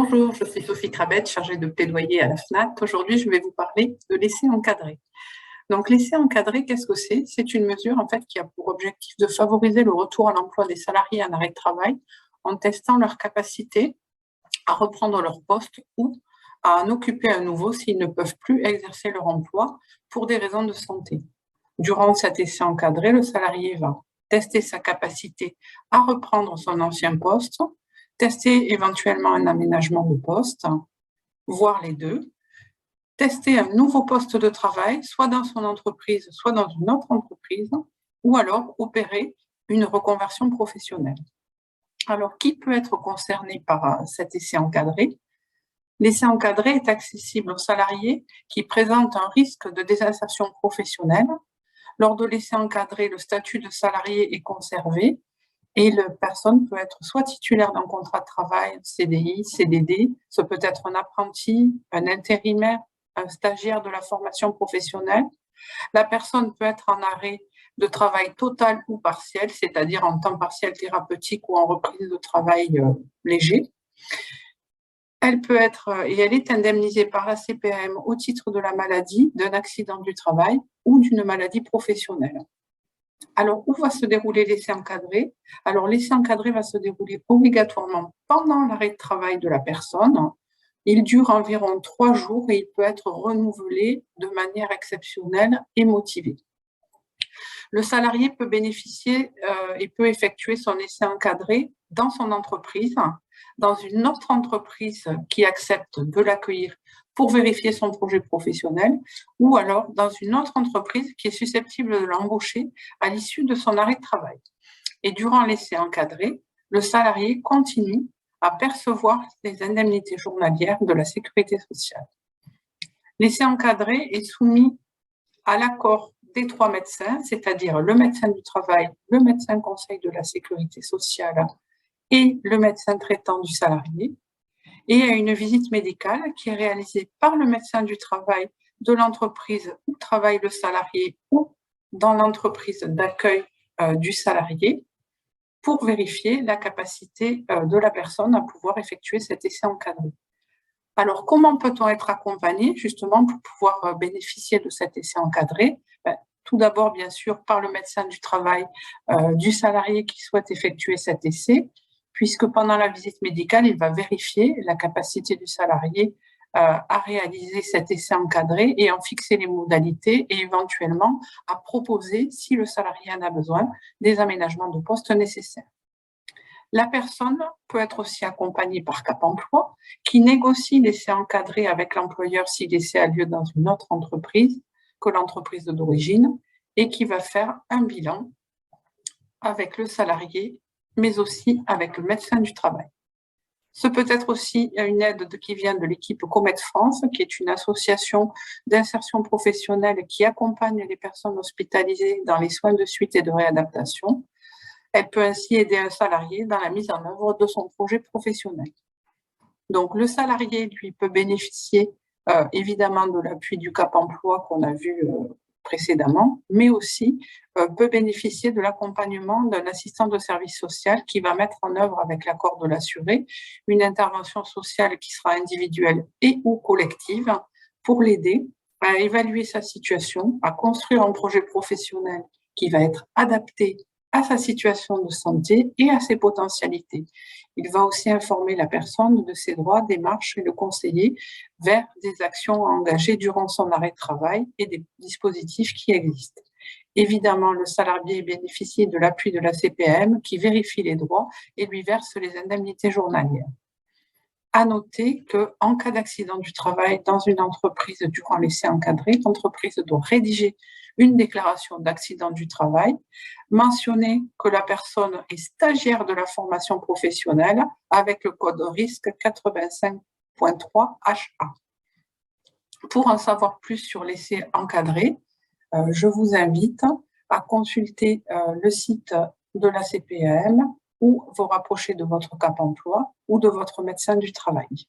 Bonjour, je suis Sophie Crabette, chargée de plaidoyer à la FNAT. Aujourd'hui, je vais vous parler de l'essai encadré. Donc, l'essai encadré, qu'est-ce que c'est? C'est une mesure en fait qui a pour objectif de favoriser le retour à l'emploi des salariés en arrêt de travail en testant leur capacité à reprendre leur poste ou à en occuper un nouveau s'ils ne peuvent plus exercer leur emploi pour des raisons de santé. Durant cet essai encadré, le salarié va tester sa capacité à reprendre son ancien poste, tester éventuellement un aménagement de poste, voire les deux, tester un nouveau poste de travail, soit dans son entreprise, soit dans une autre entreprise, ou alors opérer une reconversion professionnelle. Alors, qui peut être concerné par cet essai encadré? L'essai encadré est accessible aux salariés qui présentent un risque de désinsertion professionnelle. Lors de l'essai encadré, le statut de salarié est conservé et la personne peut être soit titulaire d'un contrat de travail, CDI, CDD, ce peut être un apprenti, un intérimaire, un stagiaire de la formation professionnelle. La personne peut être en arrêt de travail total ou partiel, c'est-à-dire en temps partiel thérapeutique ou en reprise de travail léger. Elle peut être et elle est indemnisée par la CPAM au titre de la maladie, d'un accident du travail ou d'une maladie professionnelle. Alors, où va se dérouler l'essai encadré? Alors, l'essai encadré va se dérouler obligatoirement pendant l'arrêt de travail de la personne. Il dure environ 3 jours et il peut être renouvelé de manière exceptionnelle et motivée. Le salarié peut bénéficier et peut effectuer son essai encadré dans son entreprise, dans une autre entreprise qui accepte de l'accueillir pour vérifier son projet professionnel, ou alors dans une autre entreprise qui est susceptible de l'embaucher à l'issue de son arrêt de travail. Et durant l'essai encadré, le salarié continue à percevoir les indemnités journalières de la sécurité sociale. L'essai encadré est soumis à l'accord des 3 médecins, c'est-à-dire le médecin du travail, le médecin conseil de la sécurité sociale et le médecin traitant du salarié, et à une visite médicale qui est réalisée par le médecin du travail de l'entreprise où travaille le salarié ou dans l'entreprise d'accueil du salarié pour vérifier la capacité de la personne à pouvoir effectuer cet essai encadré. Alors, comment peut-on être accompagné justement pour pouvoir bénéficier de cet essai encadré? Tout d'abord, bien sûr, par le médecin du travail du salarié qui souhaite effectuer cet essai, puisque pendant la visite médicale, il va vérifier la capacité du salarié à réaliser cet essai encadré et en fixer les modalités et éventuellement à proposer, si le salarié en a besoin, des aménagements de poste nécessaires. La personne peut être aussi accompagnée par Cap Emploi, qui négocie l'essai encadré avec l'employeur si l'essai a lieu dans une autre entreprise que l'entreprise d'origine et qui va faire un bilan avec le salarié, mais aussi avec le médecin du travail. Ce peut être aussi une aide qui vient de l'équipe Comet France, qui est une association d'insertion professionnelle qui accompagne les personnes hospitalisées dans les soins de suite et de réadaptation. Elle peut ainsi aider un salarié dans la mise en œuvre de son projet professionnel. Donc, le salarié, lui, peut bénéficier évidemment de l'appui du Cap Emploi qu'on a vu précédemment, mais aussi peut bénéficier de l'accompagnement d'un assistant de service social qui va mettre en œuvre, avec l'accord de l'assuré, une intervention sociale qui sera individuelle et ou collective pour l'aider à évaluer sa situation, à construire un projet professionnel qui va être adapté à sa situation de santé et à ses potentialités. Il va aussi informer la personne de ses droits, démarches et le conseiller vers des actions à engager durant son arrêt de travail et des dispositifs qui existent. Évidemment, le salarié bénéficie de l'appui de la CPAM qui vérifie les droits et lui verse les indemnités journalières. À noter qu'en cas d'accident du travail dans une entreprise durant l'essai encadré, l'entreprise doit rédiger une déclaration d'accident du travail, mentionner que la personne est stagiaire de la formation professionnelle avec le code risque 85.3 HA. Pour en savoir plus sur l'essai encadré, je vous invite à consulter le site de la CPAM ou vous rapprocher de votre Cap Emploi ou de votre médecin du travail.